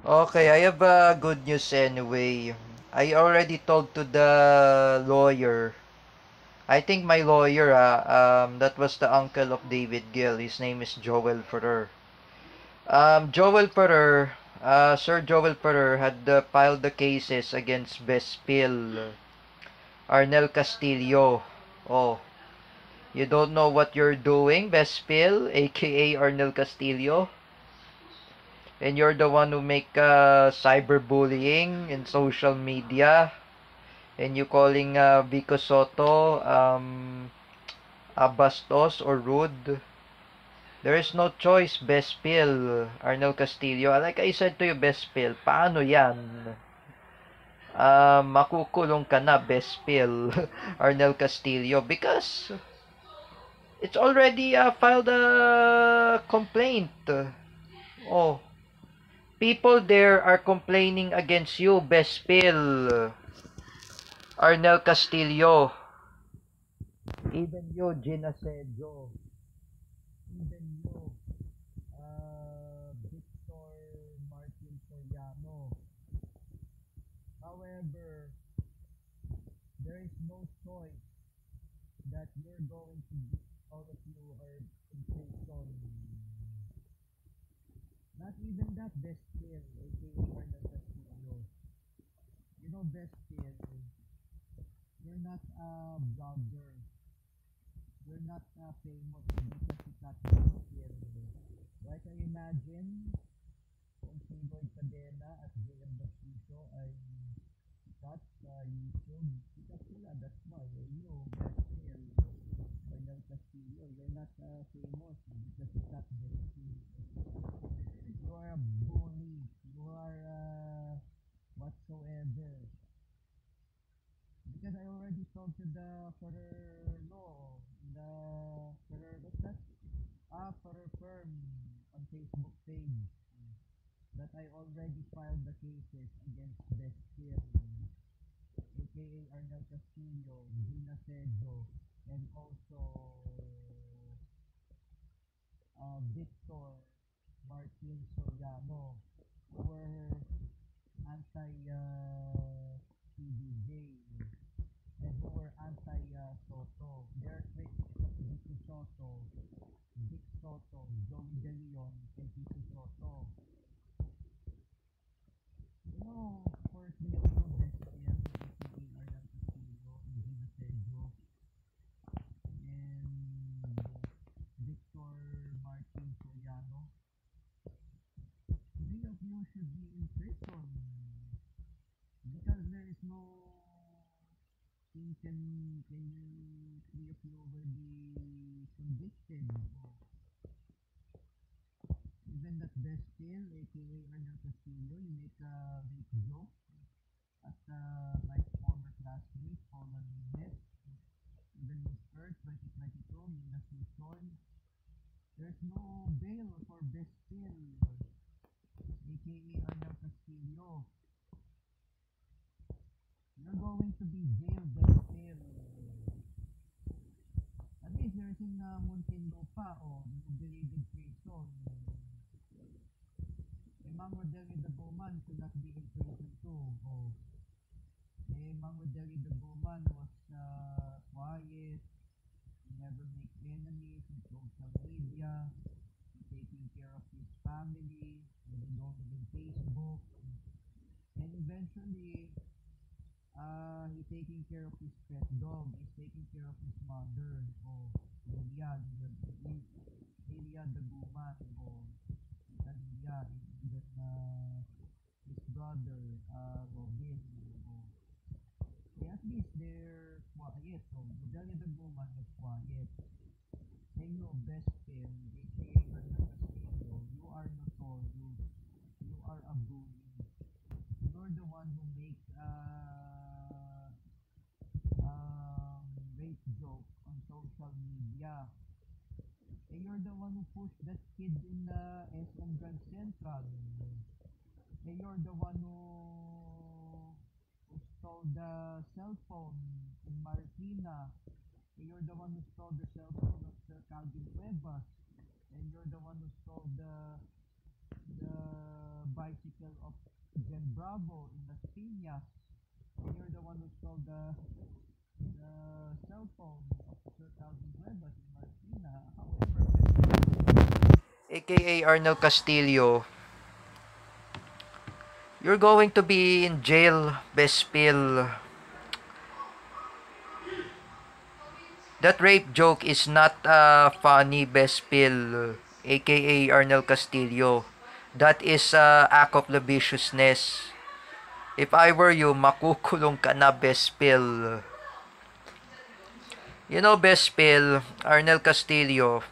Okay, I have good news anyway. I already told to the lawyer. I think my lawyer, that was the uncle of David Gill. His name is Joel Ferrer. Joel Ferrer, Sir Joel Ferrer had filed the cases against Bespil, Arnel Castillo. Oh, you don't know what you're doing, Bespil, aka Arnel Castillo? And you're the one who make cyberbullying in social media. And you calling Vico Soto abastos or rude. There is no choice, best pill, Arnel Castillo. Like I said to you, best pill, paano yan? Makukulong ka na, best pill, Arnel Castillo, because it's already filed a complaint. Oh, people there are complaining against you, best pill, Arnel Castillo. Even you, Gina Sejo. Even you, Victor Martin Soriano. However, there is no choice that you're going to be, all of you are in prison. Not even that, Best Pill, aka Arnel Castillo. You know, Best Pill, you're not a blogger. You're not famous because you got Best Pill. Like I imagine, kung si Lloyd Cadena at JM Baptito ay sikat sa YouTube, sikat sila, that's why. You, Best Pill, Arnel Castillo, you're not famous because you got Best Pill. You are a bully. You are whatsoever. Because I already told to the Ferrer law, the Ferrer, what's that? Ferrer firm on Facebook page that I already filed the cases against Bestil, aka Arnel Castillo, Gina Sejo, and also Victor Martin Soriano, who were anti-CDJ and who were anti-Soto. They're critics of Vicky Soto, Vic Soto, Joey De Leon, and Vicky Soto. You know, for three of you, Bestial, aka Arnel Castillo, and Gina Sejo, and Victor Martin Soriano, three of you should be in prison because there is no thing can you three of you will be convicted. Even that Bestial, aka Arnel Castillo, you make a rape joke at my former classmate, Paula Nunes, even Miss Earth 2022, Mina Suson. There's no bail for Bestial, aka Arnel Castillo. You're going to be jailed, Bestial. At least there's in Muntinlupa o Nubelibig Prison. Mang Rodelio de Guzman could not be in prison too. Oh. Mang Rodelio de Guzman was quiet, he never make enemies in social media, he taking care of his family, he don't in Facebook, and eventually he taking care of his pet dog, he's taking care of his mother, oh, Lilia de Guzman, oh, Lilia, and then his brother, Robin, oh, at least they're quiet. So, Medallia de Guzman was quiet. Say your best friend, aka Arnel Castillo, you are notorious. You are a bully. You're the one who makes rape joke on social media. And you're the one who pushed that kid in SM Grand Central. And you're the one who stole the cell phone in Marikina. And you're the one who stole the cell phone of Sir Calvin Cuevas. And you're the one who stole the bicycle of Jen Bravo in Las Piñas. And you're the one who stole the cell phone of Sir Calvin Cuevas in Marikina. However, aka Arnel Castillo, you're going to be in jail, Bespil. That rape joke is not funny, Bespil, aka Arnel Castillo. That is act of lasciviousness. If I were you, makukulong ka na, Bespil. You know, Bespil, Arnel Castillo,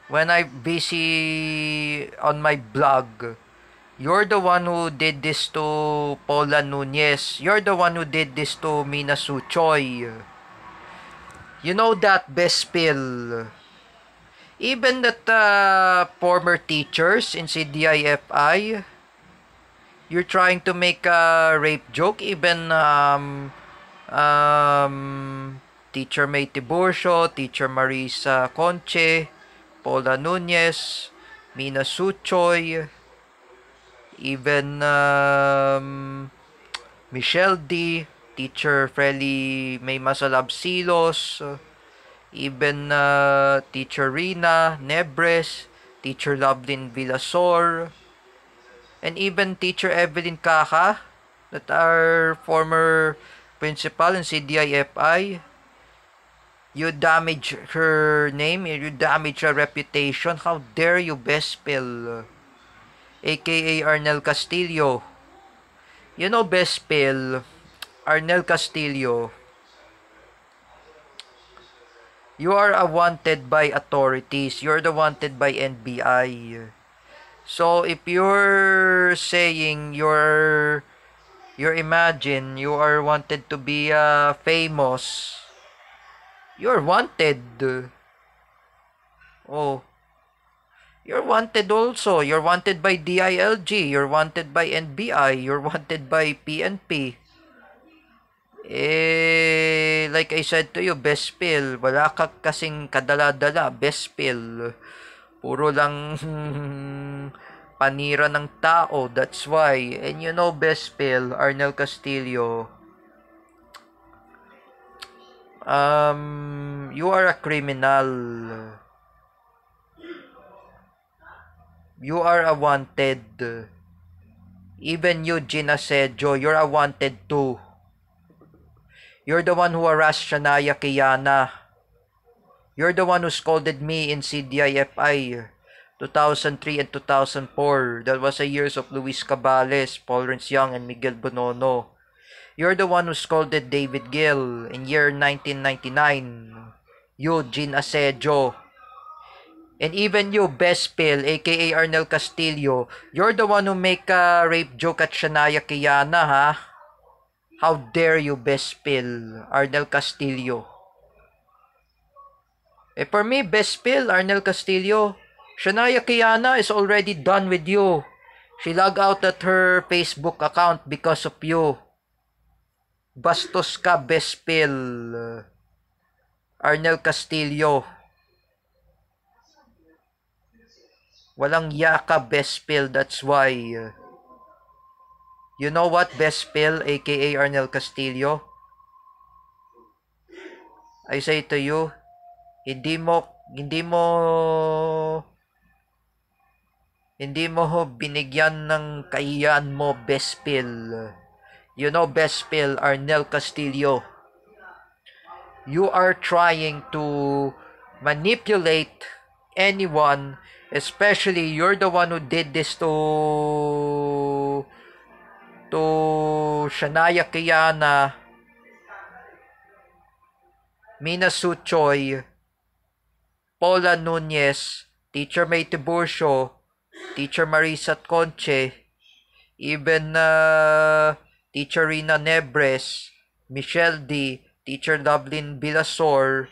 when I'm busy on my blog, you're the one who did this to Paula Nunez. You're the one who did this to Mina Suchoy. You know that, Bespil. Even that former teachers in CDIFI, you're trying to make a rape joke. Even Teacher May Tiburcio, Teacher Marisa Conche, Paula Nunez, Mina Suchoy, even Michelle D, Teacher Freli May Masalab Silos, even Teacher Rina Nebres, Teacher Lovelyn Villasor, and even Teacher Evelyn Caca, that are former principal in CDIFI. You damage her name, you damage her reputation. How dare you, Bespil, aka Arnel Castillo. You know, Bespil, Arnel Castillo, you are a wanted by authorities. You're the wanted by NBI. So if you're saying you're imagine you are wanted to be famous, you're wanted. Oh, you're wanted also. You're wanted by DILG. You're wanted by NBI. You're wanted by PNP. Like I said to you, Bespil, wala ka kasing kadala-dala, Bespil. Puro lang panira ng tao, that's why. And you know, Bespil, Arnel Castillo, you are a criminal. You are a wanted. Even you, Gina Sejo, you're a wanted too. You're the one who harassed Shania Kiana. You're the one who scolded me in CDIFI 2003 and 2004. That was the years of Luis Cabales, Paul Renz Young, and Miguel Bonono. You're the one who scolded David Gill in year 1999. You, Jean Asejo. And even you, Bespil, aka Arnel Castillo, you're the one who make a rape joke at Shania Kiana, ha? How dare you, Bespil, Arnel Castillo. For me, Bespil, Arnel Castillo, Shania Kiana is already done with you. She logged out at her Facebook account because of you. Bastos ka, Bespil, Arnel Castillo. Walang yaka, Bespil, that's why. You know what, Bespil, aka Arnel Castillo? I say to you, hindi mo binigyan ng kahiyan mo, Bespil. You know, Bespil, Arnel Castillo, you are trying to manipulate anyone, especially you're the one who did this to Shania Kiana, Mina Suchoy, Paula Nunez, Teacher May Tiburcio, Teacher Marisa Conche, even Teacher Rina Nebres, Michelle D, Teacher Lovelyn Villasor,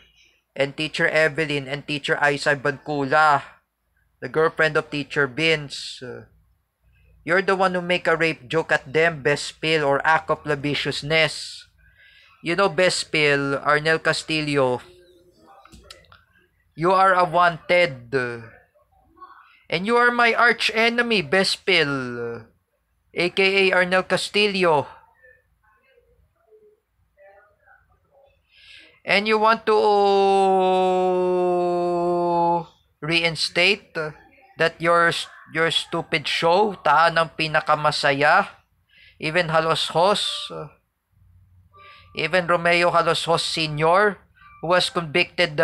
and Teacher Evelyn, and Teacher Aisa Bancula, the girlfriend of Teacher Vince. You're the one who make a rape joke at them, Bespil, or act of lasciviousness. You know, Bespil, Arnel Castillo, you are a wanted. And you are my arch enemy, Bespil, aka Arnel Castillo. And you want to reinstate that your stupid show, Taan ng Pinakamasaya, even Haloshos, even Romeo Haloshos Sr., who was convicted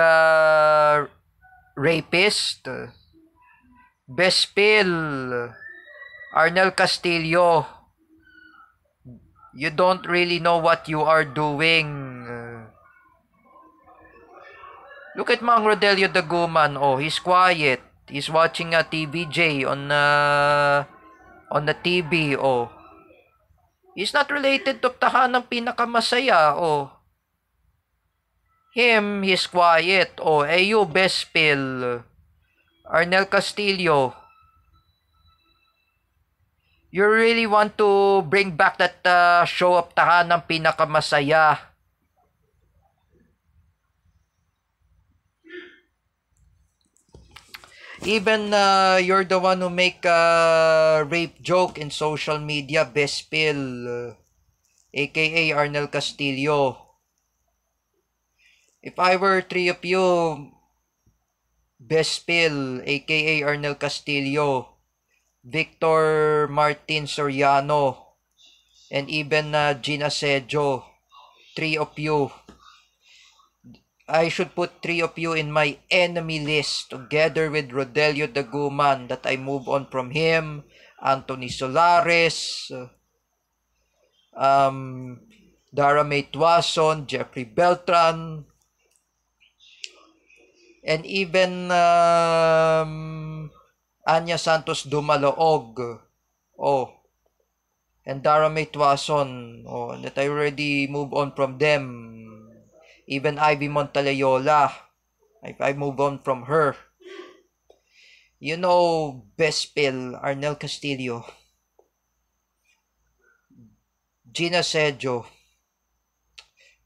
rapist, Bespil, Arnel Castillo, you don't really know what you are doing. Look at Mang Rodelio Daguman. Oh, he's quiet. He's watching a TVJ on the TV. Oh, he's not related to Tahanang Pinakamasaya. Oh, he's quiet. Oh, you, Bespil, Arnel Castillo. You really want to bring back that show of Tahanang Pinakamasaya? Even you're the one who make a rape joke in social media, Bespil, aka Arnel Castillo. If I were three of you, Bespil, aka Arnel Castillo, Victor Martin Soriano, and even Gina Sejo, three of you, I should put three of you in my enemy list together with Rodelio Daguman, that I move on from him, Anthony Solares, Dara May Tuason, Jeffrey Beltran, and even Anya Santos Dumaloog. Oh, and Dara May Tuason. Oh, that I already move on from them. Even Ivy Montalayola, if I move on from her. You know, Bespil, Arnel Castillo, Gina Sejo.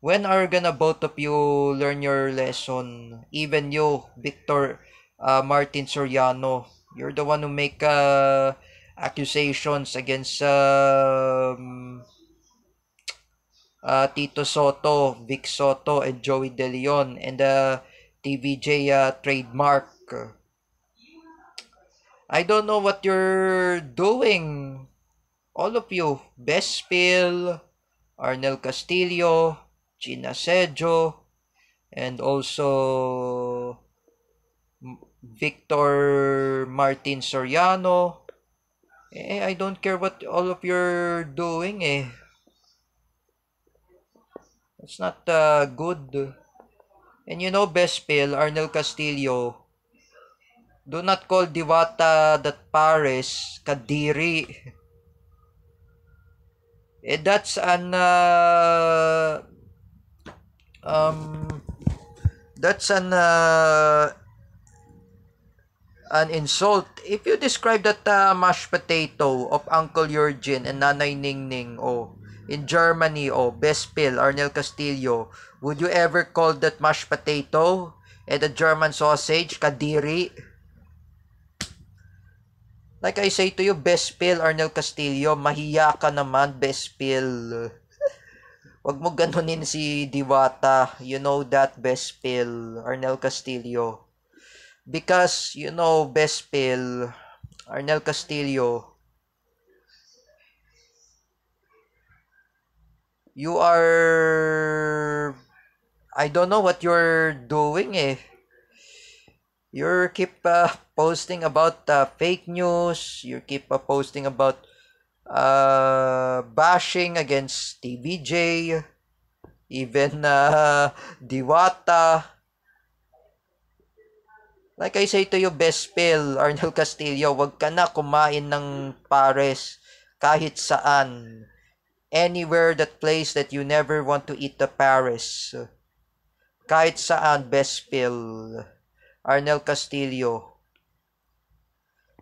When are gonna both of you learn your lesson? Even you, Victor Martin Soriano, you're the one who make accusations against Tito Soto, Vic Soto, and Joey De Leon, and the TVJ trademark. I don't know what you're doing. All of you, Bespil, Arnel Castillo, Gina Sejo, and also Victor Martin Soriano. I don't care what all of you're doing. It's not good. And you know, Bespil, Arnel Castillo, do not call Diwata that Pares Kadiri. That's an an insult. If you describe that mashed potato of Uncle Eugene and Nanay Ningning, in Germany, Bespil, Arnel Castillo, would you ever call that mashed potato and a German sausage Kadiri? Like I say to you, Bespil, Arnel Castillo, mahiya ka naman, Bespil. Wag mo ganunin si Diwata. You know that, Bespil, Arnel Castillo. Because, you know, Bespil, Arnel Castillo, you are... I don't know what you're doing. You keep posting about fake news. You keep posting about bashing against TVJ, even Diwata. Like I say to you, Bespil, Arnel Castillo, wag ka na kumain ng pares kahit saan. Anywhere, that place that you never want to eat the pares. Kahit saan, Bespil, Arnel Castillo.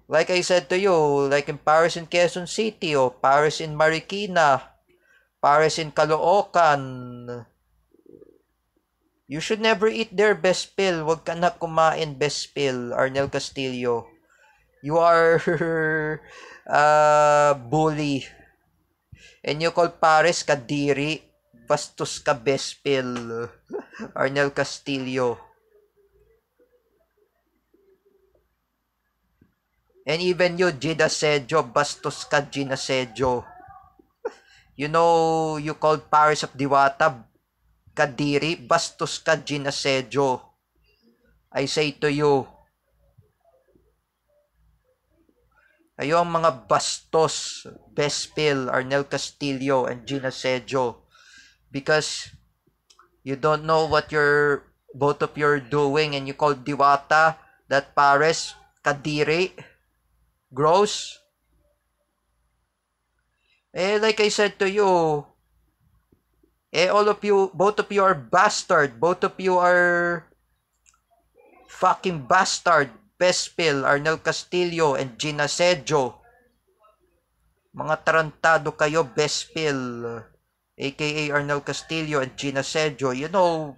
Like I said to you, like in Paris in Quezon City, Paris in Marikina, Paris in Caloocan. You should never eat there, Bespil. Wag ka na kumain, Bespil, Arnel Castillo. You are bully. And you call Pares Kadiri. Bastos ka Bespil. Arnel Castillo. And even you, Gina Sejo, bastos ka Gina Sejo. You know, you called Paris of Diwata Kadiri, bastos ka Gina Sejo. I say to you, ayo ang mga bastos, Bespil, Arnel Castillo, and Gina Sejo. Because you don't know what both of you are doing, and you call Diwata, that Paris, Kadiri, gross. Like I said to you, all of you, both of you are bastard. Both of you are fucking bastard. Bespil, Arnel Castillo, and Gina Sejo. Mga tarantado kayo, Bespil, aka Arnel Castillo and Gina Sejo. You know,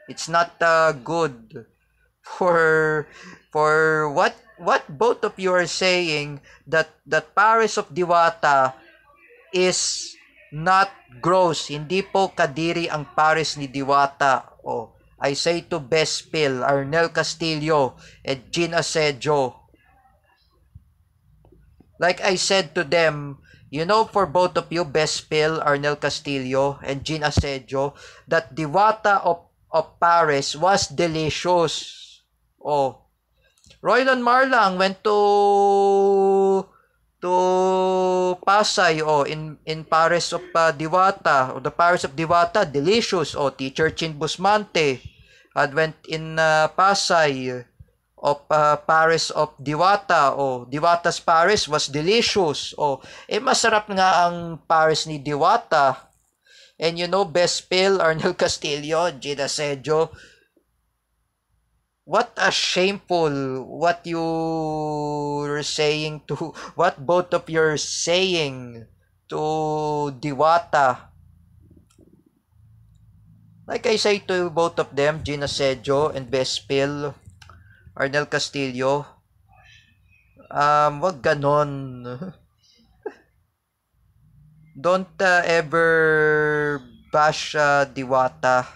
it's not good for what both of you are saying, that Paris of Diwata is not gross. Hindi po kadiri ang Paris ni Diwata. I say to Bespil, Arnel Castillo, and Gina Sejo. Like I said to them, you know, for both of you, Bespil, Arnel Castillo, and Gina Sejo, that Diwata of Paris was delicious. Roylan Marlang went to Pasay, in Paris of Diwata, the Paris of Diwata, delicious. Teacher Chin Busmante had went in Pasay of Paris of Diwata. Diwata's Paris was delicious. Masarap nga ang Paris ni Diwata. And you know, Bespil, Arnel Castillo, Gina Sejo, what a shameful what you're saying to, what both of you're saying to Diwata. Like I say to both of them, Gina Sejo and Bespil, Arnel Castillo, wag ganon. Don't ever bash Diwata.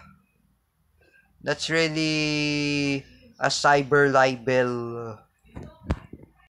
That's really a cyber libel.